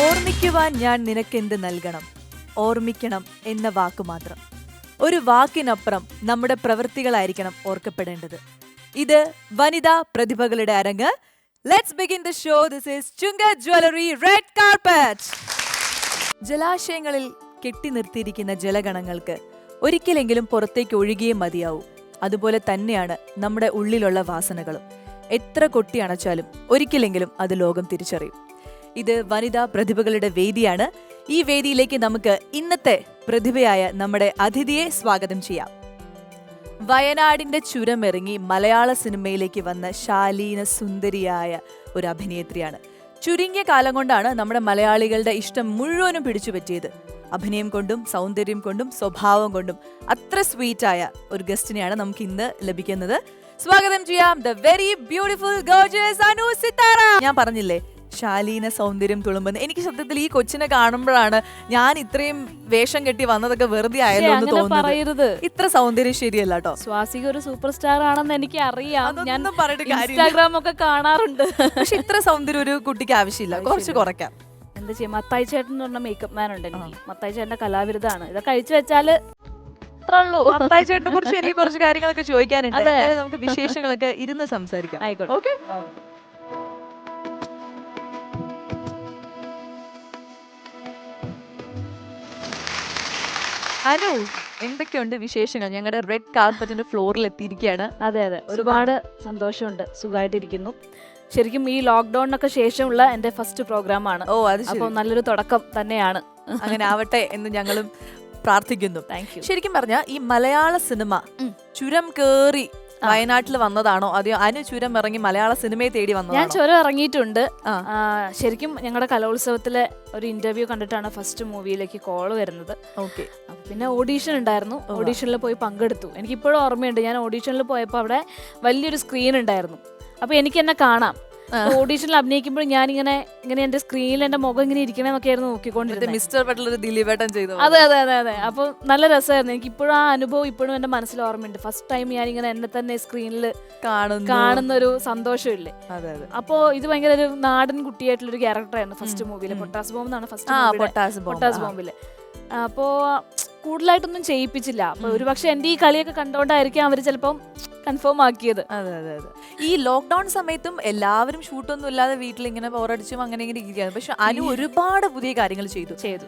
ഓർമ്മിക്കുവാൻ ഞാൻ നിനക്കെന്ത് നൽകണം, ഓർമ്മിക്കണം എന്ന വാക്ക് മാത്രം. ഒരു വാക്കിനപ്പുറം നമ്മുടെ പ്രവൃത്തികളായിരിക്കണം ഓർക്കപ്പെടേണ്ടത്. ഇത് വനിതാ പ്രതിഭകളുടെ അരങ്ങ്. Let's begin the show. This is ചുങ്ക ജ്വല്ലറി റെഡ് കാർപ്പറ്റ്. ജലാശയങ്ങളിൽ കെട്ടി നിർത്തിയിരിക്കുന്ന ജലഗണങ്ങൾക്ക് ഒരിക്കലെങ്കിലും പുറത്തേക്ക് ഒഴുകിയേ മതിയാവൂ. അതുപോലെ തന്നെയാണ് നമ്മുടെ ഉള്ളിലുള്ള വാസനകളും. എത്ര കൊട്ടി അണച്ചാലും ഒരിക്കലെങ്കിലും അത് ലോകം തിരിച്ചറിയും. ഇത് വനിതാ പ്രതിഭകളുടെ വേദിയാണ്. ഈ വേദിയിലേക്ക് നമുക്ക് ഇന്നത്തെ പ്രതിഭയായ നമ്മുടെ അതിഥിയെ സ്വാഗതം ചെയ്യാം. വയനാടിന്റെ ചുരമിറങ്ങി മലയാള സിനിമയിലേക്ക് വന്ന ശാലീന സുന്ദരിയായ ഒരു അഭിനേത്രിയാണ്. ചുരുങ്ങിയ കാലം കൊണ്ടാണ് നമ്മുടെ മലയാളികളുടെ ഇഷ്ടം മുഴുവനും പിടിച്ചുപറ്റിയത്. അഭിനയം കൊണ്ടും സൗന്ദര്യം കൊണ്ടും സ്വഭാവം കൊണ്ടും അത്ര സ്വീറ്റായ ഒരു ഗസ്റ്റിനെയാണ് നമുക്ക് ഇന്ന് ലഭിക്കുന്നത്. സ്വാഗതം ചെയ്യാം the very beautiful gorgeous Anu Sithara. ഞാൻ പറഞ്ഞില്ലേ ശാലീന സൗന്ദര്യം തുളുമ്പെന്ന്. എനിക്ക് സത്യത്തിൽ ഈ കൊച്ചിനെ കാണുമ്പോഴാണ് ഞാൻ ഇത്രയും വേഷം കെട്ടി വന്നതൊക്കെ വെറുതെ ആയല്ലോ എന്ന് തോന്നുന്നത്. ഇത്ര സൗന്ദര്യം ശരിയല്ല കേട്ടോ. സ്വാസിക ഒരു സൂപ്പർ സ്റ്റാർ ആണെന്ന് എനിക്ക് അറിയാം. ഞാൻ ഇൻസ്റ്റാഗ്രാം ഒക്കെ കാണാറുണ്ട്. പക്ഷെ ഇത്ര സൗന്ദര്യം ഒരു കുട്ടിക്ക് ആവശ്യമില്ല, കുറച്ച് കുറയ്ക്കാം. എന്താ ചെയ്യാം, മത്തായി ചേട്ടൻ എന്ന് പറഞ്ഞ മേക്കപ്പ് മാൻ ഉണ്ട് എനിക്ക്. മത്തായി ചേട്ടന്റെ കലാവിരുതാണ്. ഇതൊക്കെ കഴിച്ചു വെച്ചാല് മത്തായി ചേട്ടനെ കുറിച്ച് എനിക്ക് കുറച്ച് കാര്യങ്ങളൊക്കെ ചോദിക്കാനുണ്ട്. നമുക്ക് വിശേഷങ്ങളൊക്കെ ഇരുന്ന് സംസാരിക്കാം. ആയിക്കോട്ടെ. ഓക്കെ. അനു, എന്തൊക്കെയുണ്ട് വിശേഷങ്ങൾ? ഞങ്ങളുടെ റെഡ് കാർപ്പറ്റിന്റെ ഫ്ലോറിൽ എത്തിയിരിക്കുകയാണ്. അതെ, ഒരുപാട് സന്തോഷമുണ്ട്. സുഖമായിട്ടിരിക്കുന്നു. ശരിക്കും ഈ ലോക്ക്ഡൌണിനൊക്കെ ശേഷമുള്ള എന്റെ ഫസ്റ്റ് പ്രോഗ്രാമാണ്. ഓ, അത് അപ്പോൾ നല്ലൊരു തുടക്കം തന്നെയാണ്. അങ്ങനെ ആവട്ടെ എന്ന് ഞങ്ങളും പ്രാർത്ഥിക്കുന്നു. Thank you. ശരിക്കും പറഞ്ഞ ഈ മലയാള സിനിമ ചുരം കേറി വയനാട്ടിൽ വന്നതാണോ അതെയോ അനു ചുരം ഇറങ്ങി മലയാള സിനിമയെ തേടി വന്നതാണോ? ഞാൻ ചുരം ഇറങ്ങിയിട്ടുണ്ട്. ശരിക്കും ഞങ്ങളുടെ കലോത്സവത്തിലെ ഒരു ഇന്റർവ്യൂ കണ്ടിട്ടാണ് ഫസ്റ്റ് മൂവിയിലേക്ക് കോള് വരുന്നത്. ഓക്കെ. പിന്നെ ഓഡീഷൻ ഉണ്ടായിരുന്നു. ഓഡീഷനിൽ പോയി പങ്കെടുത്തു. എനിക്കിപ്പോഴും ഓർമ്മയുണ്ട്. ഞാൻ ഓഡീഷനിൽ പോയപ്പോൾ അവിടെ വലിയൊരു സ്ക്രീൻ ഉണ്ടായിരുന്നു. അപ്പൊ എനിക്ക് എന്നെ കാണാം. ഓഡീഷനിൽ അഭിനയിക്കുമ്പോൾ ഞാൻ ഇങ്ങനെ എന്റെ സ്ക്രീനിൽ എന്റെ മുഖം ഇങ്ങനെ ഇരിക്കണമെന്നൊക്കെ ആയിരുന്നു നോക്കിക്കൊണ്ടിരുന്നത്. മിസ്റ്റർ ബട്ട്ലർ ദിലീപേട്ടൻ ചെയ്തു. അതെ. അപ്പൊ നല്ല രസമായിരുന്നു. എനിക്ക് ഇപ്പോഴും ആ അനുഭവം ഇപ്പോഴും എന്റെ മനസ്സിൽ ഓർമ്മയുണ്ട്. ഫസ്റ്റ് ടൈം ഞാൻ ഇങ്ങനെ എന്നെ തന്നെ സ്ക്രീനിൽ കാണുന്ന ഒരു സന്തോഷമില്ലേ. അപ്പോ ഇത് ഭയങ്കര ഒരു നാടൻ കുട്ടിയായിട്ടുള്ള ഒരു ക്യാരക്ടറായിരുന്നു ഫസ്റ്റ് മൂവിയില്. പൊട്ടാസ് ബോംബ് എന്നാണ് പൊട്ടാസ് ബോംബില്. അപ്പോ കൂടുതലായിട്ടൊന്നും ചെയ്യിപ്പിച്ചില്ല. അപ്പൊ ഒരുപക്ഷെ എന്റെ ഈ കളിയൊക്കെ കണ്ടോണ്ടായിരിക്കും അവര് ചിലപ്പം കൺഫേം ആക്കിയത്. അതെ. ഈ ലോക്ക്ഡൌൺ സമയത്തും എല്ലാവരും ഷൂട്ടൊന്നും ഇല്ലാതെ വീട്ടിൽ ഇങ്ങനെ ബോറടിച്ചും അങ്ങനെ ഇങ്ങനെ ഇരിക്കുകയാണ്. പക്ഷെ അനു ഒരുപാട് പുതിയ കാര്യങ്ങൾ ചെയ്തു.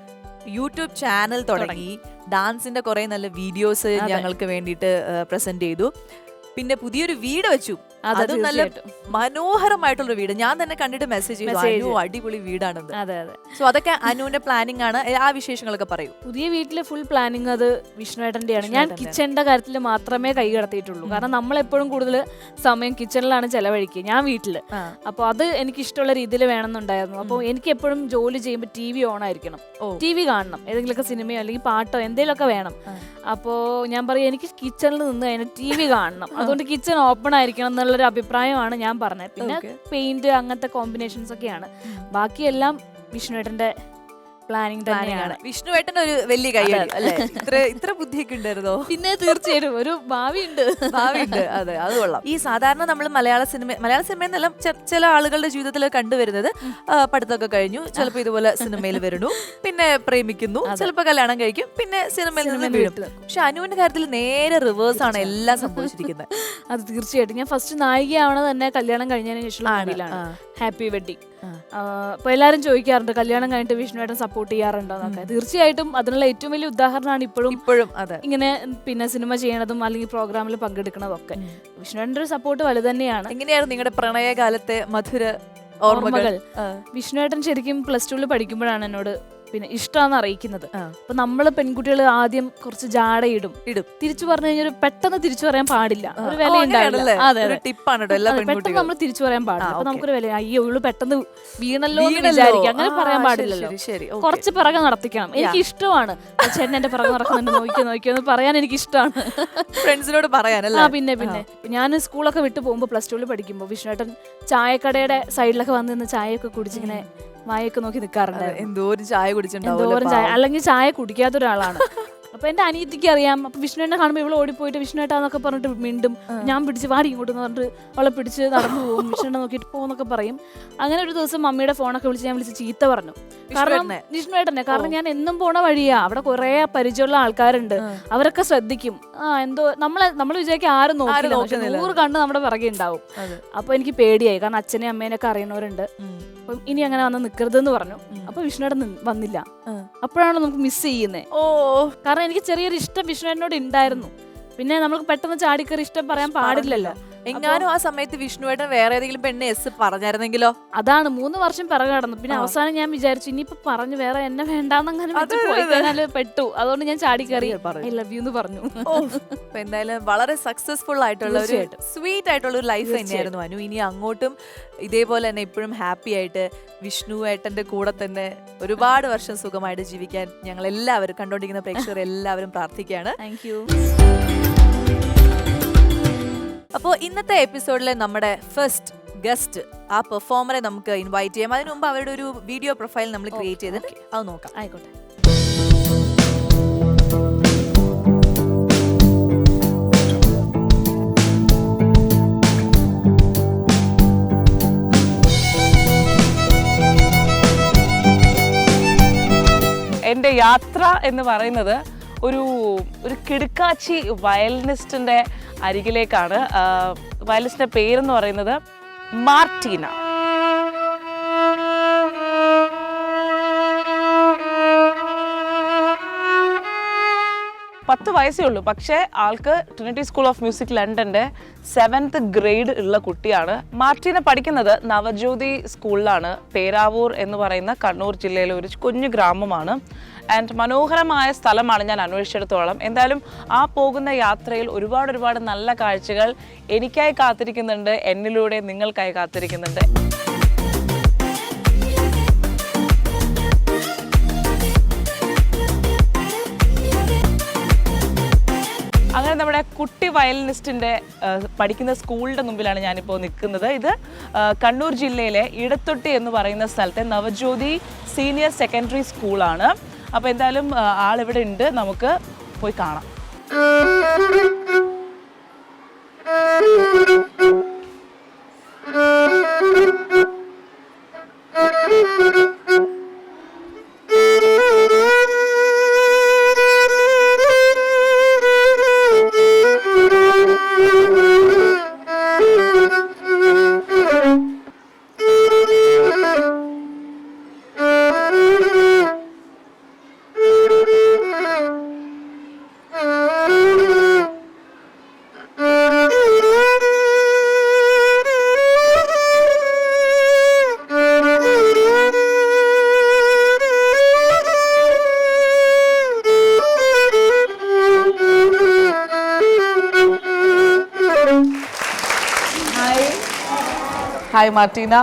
യൂട്യൂബ് ചാനൽ തുടങ്ങി. ഡാൻസിന്റെ കുറെ നല്ല വീഡിയോസ് ഞങ്ങൾക്ക് വേണ്ടിയിട്ട് പ്രസന്റ് ചെയ്തു. പിന്നെ പുതിയൊരു വീട് വെച്ചു. അത് നല്ല മനോഹരമായിട്ടുള്ള വീട്. ഞാൻ തന്നെ കണ്ടിട്ട് മെസ്സേജ് ചെയ്തു, അനു അടിപൊളി വീടാണെന്ന്. സോ അതൊക്കെ അനുവിന്റെ പ്ലാനിങ് ആണ്. ആ വിശേഷങ്ങളൊക്കെ പറയൂ. പുതിയ വീട്ടിലെ ഫുൾ പ്ലാനിങ് അത് വിഷ്ണുവേട്ടന്റെയാണ്. ഞാൻ കിച്ചണിന്റെ കാര്യത്തിൽ മാത്രമേ കൈ കടത്തിയിട്ടുള്ളൂ. കാരണം നമ്മൾ എപ്പോഴും കൂടുതൽ സമയം കിച്ചണിലാണ് ചെലവഴിക്കുക, ഞാൻ വീട്ടില്. അപ്പൊ അത് എനിക്ക് ഇഷ്ടമുള്ള രീതിയിൽ വേണമെന്നുണ്ടായിരുന്നു. അപ്പോൾ എനിക്ക് എപ്പോഴും ജോലി ചെയ്യുമ്പോൾ TV ഓൺ ആയിരിക്കണം, TV കാണണം, ഏതെങ്കിലുമൊക്കെ സിനിമയോ അല്ലെങ്കിൽ പാട്ടോ എന്തെങ്കിലുമൊക്കെ വേണം. അപ്പോ ഞാൻ പറയും എനിക്ക് കിച്ചണിൽ നിന്ന് കഴിഞ്ഞാൽ TV കാണണം, അതുകൊണ്ട് കിച്ചൺ ഓപ്പൺ ആയിരിക്കണം എന്നുള്ളൊരു അഭിപ്രായമാണ് ഞാൻ പറഞ്ഞത്. പിന്നെ പെയിന്റ് അങ്ങനത്തെ കോമ്പിനേഷൻസ് ഒക്കെയാണ്. ബാക്കിയെല്ലാം വിഷ്ണുവേട്ടന്റെ പ്ലാനിങ് തന്നെയാണ്. വിഷ്ണുവേട്ടൻ ഒരു വലിയ കൈയടി അല്ലേ? ഇത്ര ബുദ്ധിയൊക്കെ ഉണ്ടായിരുന്നോ? പിന്നെ തീർച്ചയായിട്ടും ഒരു ഭാവിയുണ്ട്. അതെ, അത് കൊള്ളാം. ഈ സാധാരണ നമ്മൾ മലയാള സിനിമ എന്നെല്ലാം ചില ആളുകളുടെ ജീവിതത്തിൽ കണ്ടുവരുന്നത് പഠിത്തമൊക്കെ കഴിഞ്ഞു, ചിലപ്പോൾ ഇതുപോലെ സിനിമയിൽ വരുന്നു, പിന്നെ പ്രേമിക്കുന്നു, ചിലപ്പോൾ കല്യാണം കഴിക്കും, പിന്നെ സിനിമയിൽ നിന്ന് വീഴും. പക്ഷെ അനുവിന്റെ കാര്യത്തിൽ നേരെ റിവേഴ്സ് ആണ് എല്ലാം സംഭവിച്ചിരിക്കുന്നത്. അത് തീർച്ചയായിട്ടും. ഞാൻ ഫസ്റ്റ് നായികയാവണത് തന്നെ കല്യാണം കഴിഞ്ഞതിന് ശേഷമാണ്. Happy wedding. അപ്പൊ എല്ലാരും ചോദിക്കാറുണ്ട് കല്യാണം കഴിഞ്ഞിട്ട് വിഷ്ണുവേട്ടൻ സപ്പോർട്ട് ചെയ്യാറുണ്ടോ എന്നൊക്കെ. തീർച്ചയായിട്ടും അതിനുള്ള ഏറ്റവും വലിയ ഉദാഹരണമാണ് ഇപ്പോഴും ഇങ്ങനെ പിന്നെ സിനിമ ചെയ്യണതും അല്ലെങ്കിൽ പ്രോഗ്രാമിൽ പങ്കെടുക്കണതും ഒക്കെ. വിഷ്ണുവേട്ടന്റെ ഒരു സപ്പോർട്ട് വലുത് തന്നെയാണ്. എങ്ങനെയായിരുന്നു നിങ്ങളുടെ പ്രണയകാലത്തെ മധുര ഓർമ്മകൾ? വിഷ്ണുവേട്ടൻ ശരിക്കും +2 പഠിക്കുമ്പോഴാണ് എന്നോട് പിന്നെ ഇഷ്ടമാണെന്ന് അറിയിക്കുന്നത്. അപ്പൊ നമ്മള് പെൺകുട്ടികൾ ആദ്യം കുറച്ച് ജാടയിടും. തിരിച്ചു പറഞ്ഞു കഴിഞ്ഞാൽ പെട്ടെന്ന് തിരിച്ചു പറയാൻ പാടില്ല, ഒരു വില ഉണ്ടാവില്ല. പെട്ടെന്ന് നമ്മൾ തിരിച്ചു പറയാൻ പാടില്ല. അപ്പൊ നമുക്കൊരു വില, അയ്യോ ഇവള് പെട്ടെന്ന് വീണല്ലോ എന്ന് വിചാരിക്കും, അങ്ങനെ പറയാൻ പാടില്ലല്ലോ. കുറച്ച് പിറകെ നടത്തിക്കണം. എനിക്ക് ഇഷ്ടമാണ് ചേട്ടൻ എന്റെ പിറകെ നടക്കുന്നുണ്ട്, നോക്കിയെന്ന് പറയാൻ എനിക്ക് ഇഷ്ടമാണ്. ഫ്രണ്ട്സിനോട് പറയാനല്ല. പിന്നെ ഞാൻ സ്കൂളൊക്കെ വിട്ടു പോകുമ്പോ +2 പഠിക്കുമ്പോ വിഷ്ണുവേട്ടൻ ചായക്കടയുടെ സൈഡിലൊക്കെ വന്നിരുന്ന് ചായയൊക്കെ കുടിച്ചിങ്ങനെ വായൊക്കെ നോക്കി നിൽക്കാറുണ്ട്. എന്തോരം ചായ കുടിച്ചിട്ടുണ്ടാവും. അല്ലെങ്കിൽ ചായ കുടിക്കാത്ത ഒരാളാണ്. അപ്പൊ എന്റെ അനിയത്തിക്ക് അറിയാം. അപ്പൊ വിഷ്ണുവിനെ കാണുമ്പോൾ ഇവള് ഓടിപ്പോയിട്ട് വിഷ്ണുവേട്ടാന്നൊക്കെ പറഞ്ഞിട്ട് മിണ്ടും. ഞാൻ പിടിച്ച് വാടി ഇങ്ങോട്ട് പറഞ്ഞിട്ട് അവളെ പിടിച്ച് നടന്നു പോകും. വിഷ്ണുവിനെ നോക്കിയിട്ട് പോകുന്നൊക്കെ പറയും. അങ്ങനെ ഒരു ദിവസം മമ്മിയുടെ ഫോണൊക്കെ വിളിച്ച് ഞാൻ വിളിച്ച് ചീത്ത പറഞ്ഞു. കാരണം വിഷ്ണുവേട്ടനെ, കാരണം ഞാൻ എന്നും പോണ വഴിയാ, അവിടെ കുറെ പരിചയമുള്ള ആൾക്കാരുണ്ട്, അവരൊക്കെ ശ്രദ്ധിക്കും. എന്തോ നമ്മൾ വിചാരിക്കും ആരും നോക്കില്ല, 100 കണ്ണ് നമ്മുടെ പിറകെ ഉണ്ടാവും. അപ്പൊ എനിക്ക് പേടിയായി, കാരണം അച്ഛനെയും അമ്മേനൊക്കെ അറിയണവരുണ്ട്. അപ്പം ഇനി അങ്ങനെ വന്ന് നിക്കരുതെന്ന് പറഞ്ഞു. അപ്പൊ വിഷ്ണുവേട്ടൻ വന്നില്ല. അപ്പോഴാണ് നമുക്ക് മിസ് ചെയ്യുന്നേ. കാരണം എനിക്ക് ചെറിയൊരു ഇഷ്ടം വിഷ്ണുവേട്ടനോട് ഉണ്ടായിരുന്നു. പിന്നെ നമുക്ക് പെട്ടെന്ന് ചാടിക്കറി ഇഷ്ടം പറയാൻ പാടില്ലല്ലോ. എങ്ങാനും ആ സമയത്ത് വിഷ്ണുവേട്ടൻ വേറെ ഏതെങ്കിലും പെണ്ണ് എസ് പറഞ്ഞായിരുന്നെങ്കിലോ? അതാണ് 3 വർഷം പിറകെ കടന്നു. പിന്നെ അവസാനം ഞാൻ വിചാരിച്ചു ഇനിയിപ്പോ പറഞ്ഞു വേറെ എന്നെ വേണ്ടാന്നങ്ങനെ പോയി കഴിഞ്ഞാല് പെട്ടു. അതുകൊണ്ട് ഞാൻ ചാടിക്കറി ഐ ലവ് യു എന്ന് പറഞ്ഞു. എന്തായാലും വളരെ സക്സസ്ഫുൾ ആയിട്ടുള്ള ഒരു സ്വീറ്റ് ആയിട്ടുള്ള ഒരു ലൈഫ് തന്നെയായിരുന്നു അനു. ഇനി അങ്ങോട്ടും ഇതേപോലെ തന്നെ ഇപ്പോഴും ഹാപ്പി ആയിട്ട് വിഷ്ണുവേട്ടന്റെ കൂടെ തന്നെ ഒരുപാട് വർഷം സുഖമായിട്ട് ജീവിക്കാൻ ഞങ്ങൾ എല്ലാവരും, കണ്ടോണ്ടിരിക്കുന്ന പ്രേക്ഷകർ എല്ലാവരും പ്രാർത്ഥിക്കുകയാണ്. Thank you. അപ്പോൾ ഇന്നത്തെ എപ്പിസോഡിലെ നമ്മുടെ ഫസ്റ്റ് ഗസ്റ്റ്, ആ പെർഫോമറെ നമുക്ക് ഇൻവൈറ്റ് ചെയ്യാം. അതിനു മുമ്പ് അവരുടെ ഒരു വീഡിയോ പ്രൊഫൈൽ നമ്മൾ ക്രിയേറ്റ് ചെയ്തിട്ട് അത് നോക്കാം. ആയിക്കോട്ടെ. എൻ്റെ യാത്ര എന്ന് പറയുന്നത് ഒരു കിടുക്കാച്ചി വയലിനിസ്റ്റിൻ്റെ അരികിലേക്കാണ്. വയലിനിസ്റ്റിൻ്റെ പേരെന്ന് പറയുന്നത് മാർട്ടീന. പത്ത് വയസ്സേ ഉള്ളൂ, പക്ഷേ ആൾക്ക് ട്രിനിറ്റി സ്കൂൾ ഓഫ് മ്യൂസിക് ലണ്ടൻ്റെ 7th ഗ്രേഡ് ഉള്ള കുട്ടിയാണ്. മാർട്ടീന പഠിക്കുന്നത് നവജ്യോതി സ്കൂളിലാണ്. പേരാവൂർ എന്ന് പറയുന്ന കണ്ണൂർ ജില്ലയിലെ ഒരു കുഞ്ഞു ഗ്രാമമാണ്. ആൻഡ് മനോഹരമായ സ്ഥലമാണ് ഞാൻ അന്വേഷിച്ചിടത്തോളം. എന്തായാലും ആ പോകുന്ന യാത്രയിൽ ഒരുപാട് നല്ല കാഴ്ചകൾ എനിക്കായി കാത്തിരിക്കുന്നുണ്ട്, എന്നിലൂടെ നിങ്ങൾക്കായി കാത്തിരിക്കുന്നുണ്ട്. അങ്ങനെ നമ്മുടെ കുട്ടി വയലിനിസ്റ്റിൻ്റെ പഠിക്കുന്ന സ്കൂളിൻ്റെ മുമ്പിലാണ് ഞാനിപ്പോൾ നിൽക്കുന്നത്. ഇത് കണ്ണൂർ ജില്ലയിലെ ഇടത്തൊട്ടി എന്ന് പറയുന്ന സ്ഥലത്തെ നവജ്യോതി സീനിയർ സെക്കൻഡറി സ്കൂളാണ്. അപ്പോൾ എന്തായാലും ആളിവിടെ ഉണ്ട്, നമുക്ക് പോയി കാണാം. Hi Martina.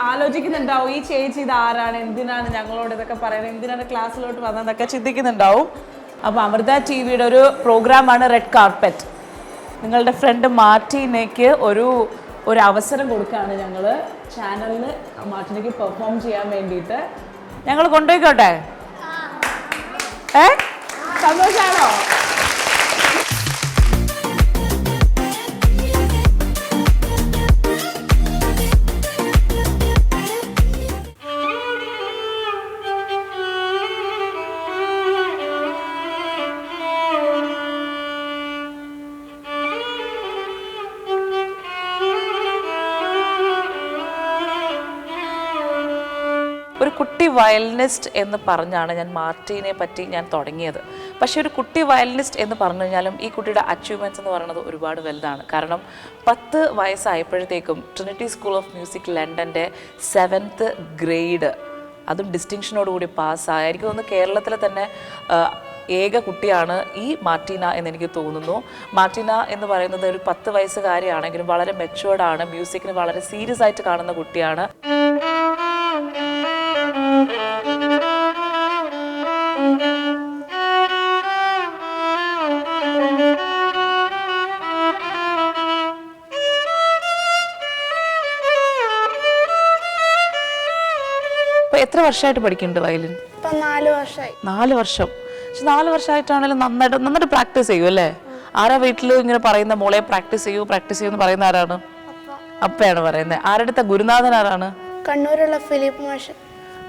ആലോചിക്കുന്നുണ്ടാവും ഈ ചേച്ചി ഇത് ആരാണ്, എന്തിനാണ് ഞങ്ങളോട് ഇതൊക്കെ പറയുന്നത്, എന്തിനാണ് ക്ലാസ്സിലോട്ട് വന്നതെന്നൊക്കെ ചിന്തിക്കുന്നുണ്ടാവും. അപ്പോൾ അമൃത TV-യുടെ ഒരു പ്രോഗ്രാമാണ് റെഡ് കാർപ്പറ്റ്. നിങ്ങളുടെ ഫ്രണ്ട് മാർട്ടീനയ്ക്ക് ഒരു അവസരം കൊടുക്കുകയാണ് ഞങ്ങൾ ചാനലിൽ മാർട്ടീനയ്ക്ക് പെർഫോം ചെയ്യാൻ വേണ്ടിയിട്ട്. ഞങ്ങൾ കൊണ്ടുപോയിക്കോട്ടെ? സന്തോഷമാണോ? ഒരു കുട്ടി വയലിനിസ്റ്റ് എന്ന് പറഞ്ഞാണ് ഞാൻ മാർട്ടീനെ പറ്റി ഞാൻ തുടങ്ങിയത്. പക്ഷേ ഒരു കുട്ടി വയലിനിസ്റ്റ് എന്ന് പറഞ്ഞു കഴിഞ്ഞാലും ഈ കുട്ടിയുടെ അച്ചീവ്മെൻറ്റ്സ് എന്ന് പറയുന്നത് ഒരുപാട് വലുതാണ്. കാരണം 10 വയസ്സായപ്പോഴത്തേക്കും ട്രിനിറ്റി സ്കൂൾ ഓഫ് മ്യൂസിക് ലണ്ടൻ്റെ 7th ഗ്രേഡ്, അതും ഡിസ്റ്റിങ്ഷനോടുകൂടി പാസ്സായി. എനിക്ക് തോന്നുന്നു കേരളത്തിലെ തന്നെ ഏക കുട്ടിയാണ് ഈ മാർട്ടീന എന്നെനിക്ക് തോന്നുന്നു. മാർട്ടീന എന്ന് പറയുന്നത് ഒരു 10 വയസ്സുകാരിയാണെങ്കിലും വളരെ മെച്ചുവേർഡാണ്, മ്യൂസിക്കിന് വളരെ സീരിയസ് ആയിട്ട് കാണുന്ന കുട്ടിയാണ്. എത്ര വർഷമായിട്ട് പഠിക്കുന്നുണ്ട് വയലിൻ? 4 വർഷമായി. 4 വർഷം. പക്ഷെ 4 വർഷമായിട്ടാണെങ്കിലും നന്നായിട്ട് പ്രാക്ടീസ് ചെയ്യും അല്ലേ? ആരാ വീട്ടിൽ ഇങ്ങനെ പറയുന്ന മോളെ പ്രാക്ടീസ് ചെയ്യൂ എന്ന് പറയുന്ന ആരാണ്? അപ്പയാണ് പറയുന്നത്. ആരുടെ അടുത്ത ഗുരുനാഥൻ ആരാണ്? കണ്ണൂരുള്ള ഫിലിപ്പ് മാഷ്,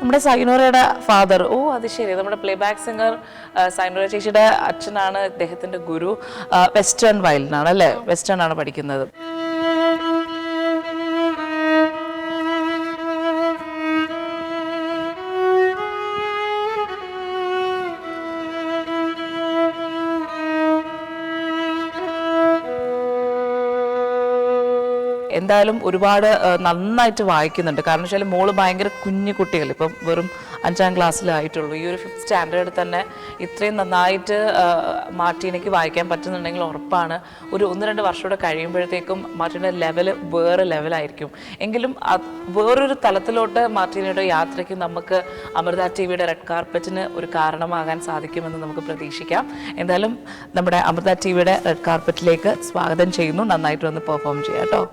നമ്മുടെ സൈനോറയുടെ ഫാദർ. ഓ അത് ശരി, നമ്മുടെ പ്ലേ ബാക്ക് സിംഗർ സൈനോറ ചേച്ചിയുടെ അച്ഛനാണ് ഇദ്ദേഹത്തിന്റെ ഗുരു. വെസ്റ്റേൺ വയലിനാണ് അല്ലേ? വെസ്റ്റേൺ ആണ് പഠിക്കുന്നത്. എന്തായാലും ഒരുപാട് നന്നായിട്ട് വായിക്കുന്നുണ്ട്. കാരണം വെച്ചാൽ മോള് ഭയങ്കര കുഞ്ഞു കുട്ടികൾ, ഇപ്പം വെറും 5ാം ക്ലാസ്സിലായിട്ടുള്ളൂ. ഈ ഒരു 5th സ്റ്റാൻഡേർഡിൽ തന്നെ ഇത്രയും നന്നായിട്ട് മാർട്ടീനയ്ക്ക് വായിക്കാൻ പറ്റുന്നുണ്ടെങ്കിൽ ഉറപ്പാണ് ഒരു 1-2 വർഷം കൂടെ കഴിയുമ്പോഴത്തേക്കും മാർട്ടീൻ്റെ ലെവൽ വേറെ ലെവലായിരിക്കും. എങ്കിലും വേറൊരു തലത്തിലോട്ട് മാർട്ടീനയുടെ യാത്രയ്ക്ക് നമുക്ക് അമൃത TV-യുടെ റെഡ് കാർപ്പറ്റിന് ഒരു കാരണമാകാൻ സാധിക്കുമെന്ന് നമുക്ക് പ്രതീക്ഷിക്കാം. എന്തായാലും നമ്മുടെ അമൃത TV-യുടെ റെഡ് കാർപ്പറ്റിലേക്ക് സ്വാഗതം ചെയ്യുന്നു. നന്നായിട്ട് വന്ന് പെർഫോം ചെയ്യാം കേട്ടോ.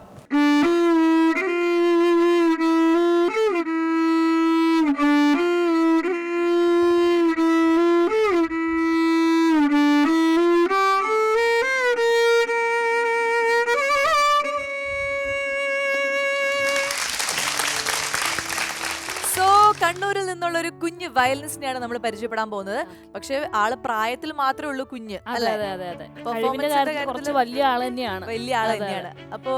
കണ്ണൂരിൽ നിന്നുള്ള ഒരു കുഞ്ഞ് വയലിനിസ്റ്റിനെയാണ് നമ്മൾ പരിചയപ്പെടാൻ പോകുന്നത്. പക്ഷെ ആള് പ്രായത്തിൽ മാത്രമേ ഉള്ളൂ കുഞ്ഞ്, അല്ലേ? കുറച്ച് വലിയ ആള് തന്നെയാണ്. അപ്പോ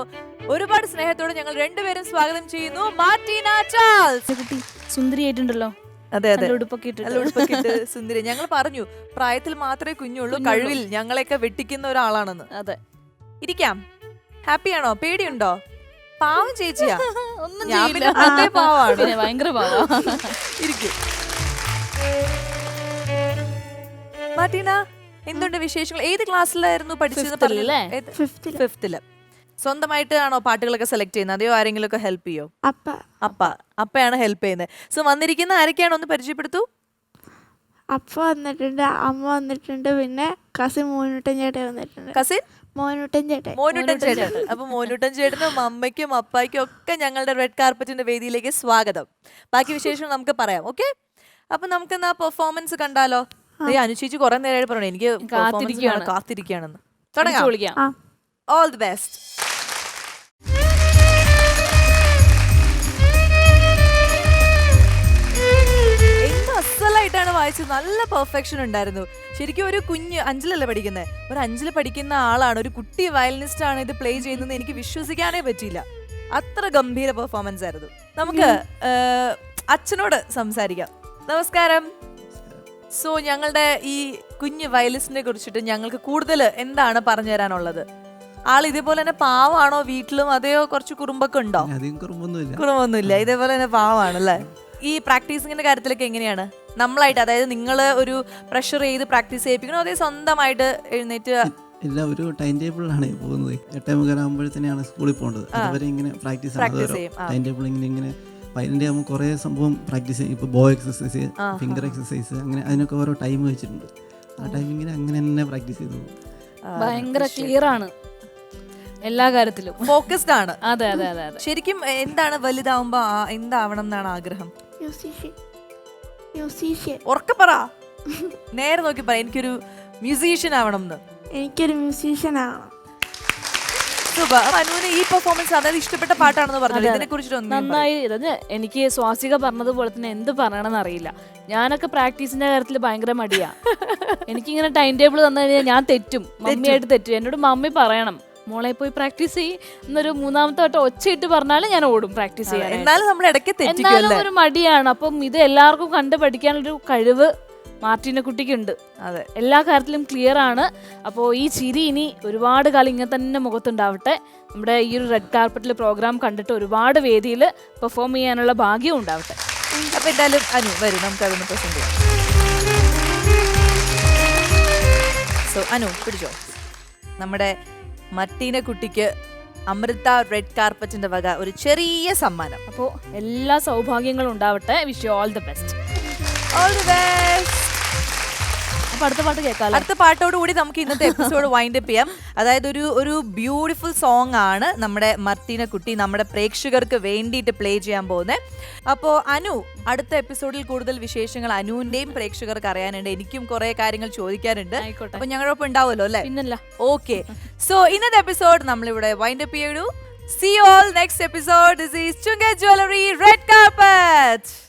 ഒരുപാട് സ്നേഹത്തോടെ ഞങ്ങൾ രണ്ടുപേരും സ്വാഗതം ചെയ്യുന്നു മാർട്ടീന ചാൾസ്. കുട്ടി സുന്ദരിയായിട്ടുണ്ടല്ലോ. അതെ അതെ, ഉടുപ്പൊക്കെ ഇട്ട് സുന്ദരി. ഞങ്ങൾ പറഞ്ഞു പ്രായത്തിൽ മാത്രമേ കുഞ്ഞുള്ളൂ, കഴിവിൽ ഞങ്ങളെയൊക്കെ വെട്ടിക്കുന്ന ഒരാളാണെന്ന്. അതെ, ഇരിക്കാം. ഹാപ്പിയാണോ? പേടിയുണ്ടോ? പാവം ചേച്ചിയാ. ഭയങ്കര പാവാ. ഇരിക്കും. മാർട്ടീന, എന്തുണ്ട് വിശേഷങ്ങൾ? ഏത് ക്ലാസ്സിലായിരുന്നു പഠിച്ചത്? 5th. സ്വന്തമായിട്ട് ആണോ പാട്ടുകളൊക്കെ സെലക്ട് ചെയ്യുന്നത്, അതെയോ ആരെങ്കിലും ഒക്കെ ഹെൽപ്പ് ചെയ്യോ? അപ്പയാണ് ഹെൽപ്പ് ചെയ്യുന്നത്. സോ വന്നിരിക്കുന്ന ആരൊക്കെയാണോ ഒന്ന് പരിചയപ്പെടുത്തൂ. അപ്പ വന്നിട്ടുണ്ട്, അമ്മ വന്നിട്ടുണ്ട്, പിന്നെ കസിൻ മോനൂട്ടൻ ചേട്ടൻ വന്നിട്ടുണ്ട്. കസിൻ മോനൂട്ടൻ ചേട്ടൻ. അപ്പൊ മോനൂട്ടൻ ചേട്ടനും അമ്മയ്ക്കും അപ്പായ്ക്കും ഒക്കെ ഞങ്ങളുടെ റെഡ് കാർപ്പറ്റിന്റെ വേദിയിലേക്ക് സ്വാഗതം. ബാക്കി വിശേഷം നമുക്ക് പറയാം. ഓക്കെ, അപ്പൊ നമുക്ക് എന്നാ പെർഫോമൻസ് കണ്ടാലോ? അനുചേച്ചി കുറെ നേരമായിട്ട് പറഞ്ഞു എനിക്ക് കാത്തിരിക്കുകയാണെന്ന്. തുടങ്ങാം. All the best. അസലായിട്ടാണ് വായിച്ചത്. നല്ല പെർഫെക്ഷൻ ഉണ്ടായിരുന്നു. ശരിക്കും ഒരു കുഞ്ഞ് 5-ലല്ലേ പഠിക്കുന്നത്, ഒരു 5-ൽ പഠിക്കുന്ന ആളാണ്, ഒരു കുട്ടി വയലിനിസ്റ്റ് ആണ് ഇത് പ്ലേ ചെയ്യുന്നത്. എനിക്ക് വിശ്വസിക്കാനേ പറ്റിയില്ല. അത്ര ഗംഭീര പെർഫോമൻസ് ആയിരുന്നു. നമുക്ക് അച്ഛനോട് സംസാരിക്കാം. നമസ്കാരം. സോ ഞങ്ങളുടെ ഈ കുഞ്ഞ് വയലിനിസ്റ്റിനെ കുറിച്ചിട്ട് ഞങ്ങൾക്ക് കൂടുതൽ എന്താണ് പറഞ്ഞു തരാനുള്ളത്? ആൾ ഇതേപോലെ തന്നെ പാവാണോ വീട്ടിലും, അതെയോ കുറച്ച് കുറുമ്പൊക്കെ ഉണ്ടോ? കുറുമ്പൊന്നുമില്ല, ഇതേപോലെ തന്നെ പാവാണല്ലേ? ഈ പ്രാക്ടീസിങ്ങിന്റെ കാര്യത്തിലൊക്കെ എങ്ങനെയാണ്? നമ്മളായിട്ട്, അതായത് നിങ്ങൾ ഒരു പ്രഷർ ചെയ്ത് പ്രാക്ടീസ് ചെയ്യിപ്പിക്കണോ, അതേ സ്വന്തമായിട്ട് എഴുന്നേറ്റ്? ഇല്ല, ഒരു ടൈം ടേബിളിലാണ് പോകുന്നത്. 8:30 ആകുമ്പോഴത്തേനാണ് സ്കൂളിൽ പോകേണ്ടത്. അതുവരെ ഇങ്ങനെ പ്രാക്ടീസ് ചെയ്യും. ടൈം ടേബിൾ ഇങ്ങനെ അതിൻ്റെ ആകുമ്പോൾ കുറേ സംഭവം പ്രാക്ടീസ് ചെയ്യും. ഇപ്പോൾ ബോ എക്സസൈസ്, ഫിംഗർ എക്സസൈസ്, അങ്ങനെ അതിനൊക്കെ ഓരോ ടൈം വെച്ചിട്ടുണ്ട്. ആ ടൈമിങ്ങിന് അങ്ങനെ തന്നെ പ്രാക്ടീസ് ചെയ്തു. ഭയങ്കര ക്ലിയർ ആണ്, എല്ലാ കാര്യത്തിലും ഫോക്കസ്ഡ് ആണ്. അതെ അതെ അതെ അതെ. ശരിക്കും എന്താണ് വലുതാവുമ്പോ എന്താവണം എന്നാണ് ആഗ്രഹം? ഉറക്കെ പറ, നേരെ നോക്കി പറ. എനിക്കൊരു മ്യൂസീഷ്യൻ ആവണം എന്ന്. എനിക്കൊരു മ്യൂസീഷ്യൻ ആവണം. അനുവിന് ഈ പെർഫോമൻസ് അതായത് ഇഷ്ടപ്പെട്ട പാട്ടാണെന്ന് പറഞ്ഞു. ഇതിനെ കുറിച്ചിട്ട് നന്നായി. എനിക്ക് സ്വാസിക പറഞ്ഞതുപോലെ തന്നെ എന്ത് പറയണമെന്ന് അറിയില്ല. ഞാനൊക്കെ പ്രാക്ടീസിന്റെ കാര്യത്തിൽ ഭയങ്കര മടിയാ. എനിക്കിങ്ങനെ ടൈം ടേബിൾ തന്നു കഴിഞ്ഞാൽ ഞാൻ തെറ്റും, മമ്മിയായിട്ട് തെറ്റും. എന്നോട് മമ്മി പറയണം, മോളെ പോയി പ്രാക്ടീസ് ചെയ്യ് എന്നൊരു 3ാമത്തെ വട്ടം ഒച്ചയിട്ട് പറഞ്ഞാലും ഞാൻ ഓടും പ്രാക്ടീസ് ചെയ്യാൻ. എന്നാലും ഒരു മടിയാണ്. അപ്പം ഇത് എല്ലാവർക്കും കണ്ട് പഠിക്കാനൊരു കഴിവ് മാർട്ടീന കുട്ടിക്കുണ്ട്. അതെ, എല്ലാ കാര്യത്തിലും ക്ലിയർ ആണ്. അപ്പോൾ ഈ ചിരി ഇനി ഒരുപാട് കാലം ഇങ്ങനെ തന്നെ മുഖത്തുണ്ടാവട്ടെ. നമ്മുടെ ഈ ഒരു റെഡ് കാർപ്പറ്റിൽ പ്രോഗ്രാം കണ്ടിട്ട് ഒരുപാട് വേദിയിൽ പെർഫോം ചെയ്യാനുള്ള ഭാഗ്യം ഉണ്ടാവട്ടെ. അപ്പൊ എന്തായാലും അനു വരും, നമുക്ക് അതൊന്ന് പ്രസന്റ് ചെയ്യാം. സോ അനു പിടിച്ചോ. നമ്മുടെ മാർട്ടീന കുട്ടിക്ക് അമൃത റെഡ് കാർപ്പറ്റിന്റെ വക ഒരു ചെറിയ സമ്മാനം. അപ്പോൾ എല്ലാ സൗഭാഗ്യങ്ങളും ഉണ്ടാവട്ടെ. Wish you all the best. All the best. അപ്പൊ അടുത്ത പാട്ട് കേൾക്കാം. അടുത്ത പാട്ടോടുകൂടി നമുക്ക് ഇന്നത്തെ എപ്പിസോഡ് വൈൻഡ് അപ്പ് ചെയ്യാം. അതായത് ഒരു ബ്യൂട്ടിഫുൾ സോങ് ആണ് നമ്മുടെ മർട്ടീന കുട്ടി നമ്മുടെ പ്രേക്ഷകർക്ക് വേണ്ടിയിട്ട് പ്ലേ ചെയ്യാൻ പോകുന്നത്. അപ്പോൾ അനു, അടുത്ത എപ്പിസോഡിൽ കൂടുതൽ വിശേഷങ്ങൾ അനുവിന്റെയും പ്രേക്ഷകർക്ക് അറിയാനുണ്ട്, എനിക്കും കുറെ കാര്യങ്ങൾ ചോദിക്കാനുണ്ട്. അപ്പൊ ഞങ്ങളൊപ്പം ഉണ്ടാവുമല്ലോ അല്ലെ? പിന്നല്ല. ഓക്കെ, സോ ഇന്നത്തെ എപ്പിസോഡ് നമ്മളിവിടെ വൈൻഡ് അപ്പ് ചെയ്തു. See you all next episode. This is Chunga Jewelry Red Carpet.